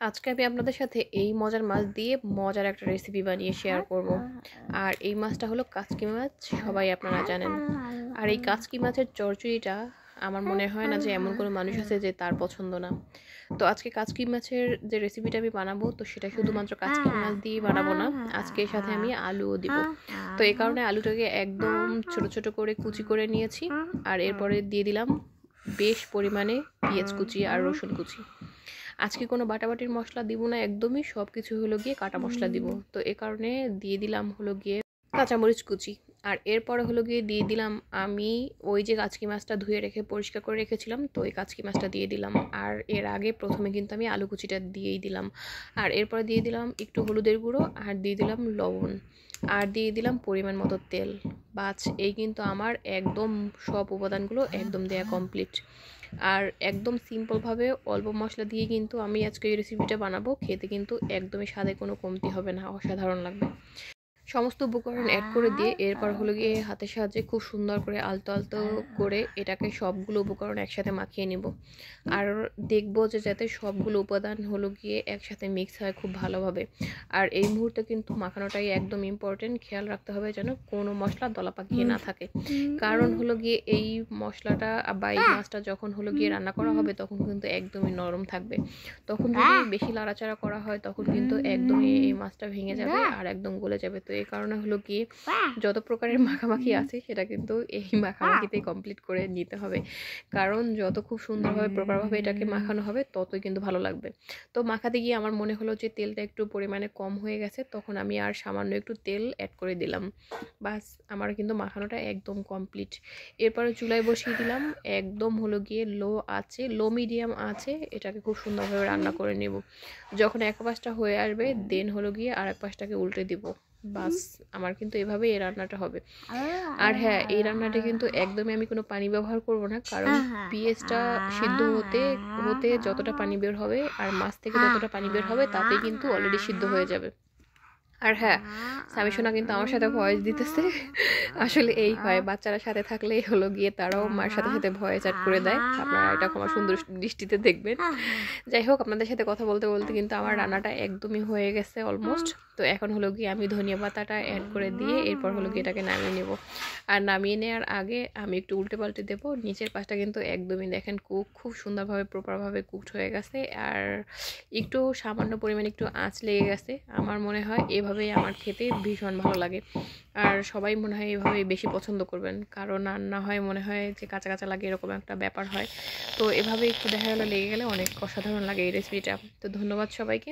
আজকে আমি আপনাদের সাথে এই মজার মাছ দিয়ে মজার একটা রেসিপি বানিয়ে শেয়ার করব। আর এই মাছটা হলো কাচকি মাছ, সবাই আপনারা জানেন। আর এই কাচকি মাছের চচ্চড়িটা আমার মনে হয় না যে এমন কোনো মানুষ আছে যে তার পছন্দ না। তো আজকে কাচকি মাছের যে রেসিপিটা আমি বানাবো, তো সেটা শুধুমাত্র কাচকি মাছ দিয়ে বানাবো না, আজকে এর সাথে আমি আলুও দিব। তো এই কারণে আলুটাকে একদম ছোট ছোট করে কুচি করে নিয়েছি। আর এরপরে দিয়ে দিলাম বেশ পরিমাণে পেঁয়াজ কুচি আর রসুন কুচি। আজকে কোনো বাটাবাটির মশলা দিব না, একদমই সব কিছু হলো গিয়ে কাটা মশলা দিব। তো এ কারণে দিয়ে দিলাম হলো গিয়ে কাঁচামরিচ কুচি। আর এরপরে হলো গিয়ে দিয়ে দিলাম আমি ওই যে কাচকি মাছটা ধুয়ে রেখে পরিষ্কার করে রেখেছিলাম, তো ওই কাচকি মাছটা দিয়ে দিলাম। আর এর আগে প্রথমে কিন্তু আমি আলু কুচিটা দিয়েই দিলাম। আর এরপরে দিয়ে দিলাম একটু হলুদের গুঁড়ো, আর দিয়ে দিলাম লবণ, আর দিয়ে দিলাম পরিমাণ মতো তেল। বাস, এই কিন্তু আমার একদম সব উপাদানগুলো একদম দেয়া কমপ্লিট। আর একদম সিম্পলভাবে অল্প মশলা দিয়ে কিন্তু আমি আজকে এই রেসিপিটা বানাবো। খেতে কিন্তু একদমই স্বাদে কোনো কমতি হবে না, অসাধারণ লাগবে। সমস্ত উপকরণ অ্যাড করে দিয়ে এরপর হলো গিয়ে হাতের সাহায্যে খুব সুন্দর করে আলতো আলতো করে এটাকে সবগুলো উপকরণ একসাথে মাখিয়ে নিব। আর দেখবো যে যাতে সবগুলো উপাদান হলো গিয়ে একসাথে মিক্স হয় খুব ভালোভাবে। আর এই মুহূর্তে কিন্তু মাখানোটাই একদম ইম্পর্টেন্ট, খেয়াল রাখতে হবে যেন কোনো মশলা দলা পাকিয়ে না থাকে। কারণ হলো গিয়ে এই মশলাটা বা এই মাছটা যখন হলো গিয়ে রান্না করা হবে তখন কিন্তু একদমই নরম থাকবে। তখন যদি বেশি লাড়াচাড়া করা হয় তখন কিন্তু একদমই এই মাছটা ভেঙে যাবে আর একদম গলে যাবে। তো এই কারণে হলো গিয়ে যত প্রকারের মাখামাখি আছে সেটা কিন্তু এই মাখামাখিতেই কমপ্লিট করে নিতে হবে। কারণ যত খুব সুন্দরভাবে প্রপারভাবে এটাকে মাখানো হবে ততই কিন্তু ভালো লাগবে। তো মাখাতে গিয়ে আমার মনে হলো যে তেলটা একটু পরিমাণে কম হয়ে গেছে, তখন আমি আর সামান্য একটু তেল অ্যাড করে দিলাম। বাস, আমার কিন্তু মাখানোটা একদম কমপ্লিট। এরপরে চুলায় বসিয়ে দিলাম, একদম হলো গিয়ে লো মিডিয়াম আছে, এটাকে খুব সুন্দরভাবে রান্না করে নেব। যখন এক পাশটা হয়ে আসবে দেন হলো গিয়ে আর এক পাশটাকে উল্টে দিব। বাস, আমার কিন্তু এভাবে এই রান্নাটা হবে। আর হ্যাঁ, এই রান্নাটা কিন্তু একদমই আমি কোনো পানি ব্যবহার করব না, কারণ পেঁয়াজটা সিদ্ধ হতে হতে যতটা পানি বের হবে আর মাছ থেকে যতটা পানি বের হবে তাতেই কিন্তু অলরেডি সিদ্ধ হয়ে যাবে। আর হ্যাঁ, সামি সোনা কিন্তু আমার সাথে ভয়েস দিতেছে। আসলে এই হয়, বাচ্চারা সাথে থাকলে হলো গিয়ে তারাও মার সাথে সাথে ভয়েস অ্যাড করে দেয়। আপনারা এটা আমার সুন্দর দৃষ্টিতে দেখবেন। যাই হোক, আপনাদের সাথে কথা বলতে বলতে কিন্তু আমার রান্নাটা একদমই হয়ে গেছে অলমোস্ট। তো এখন হলো গিয়ে আমি ধনিয়া পাতাটা অ্যাড করে দিয়ে এরপর হলো গিয়ে এটাকে নামিয়ে নেব। আর নামিয়ে নেওয়ার আগে আমি একটু উল্টে পাল্টে দেবো। নিচের পাশটা কিন্তু একদমই দেখেন খুব সুন্দরভাবে প্রপারভাবে কুকড হয়ে গেছে। আর একটু সামান্য পরিমাণে একটু আঁচ লেগে গেছে। আমার মনে হয় এভাবেই আমার খেতে ভীষণ ভালো লাগে। আর সবাই মনে হয় এভাবেই বেশি পছন্দ করবেন, কারণ আর না হয় মনে হয় যে কাঁচা কাঁচা লাগে, এরকম একটা ব্যাপার হয়। তো এভাবে একটু দেখা গেলো লেগে গেলে অনেক অসাধারণ লাগে এই রেসিপিটা। তো ধন্যবাদ সবাইকে।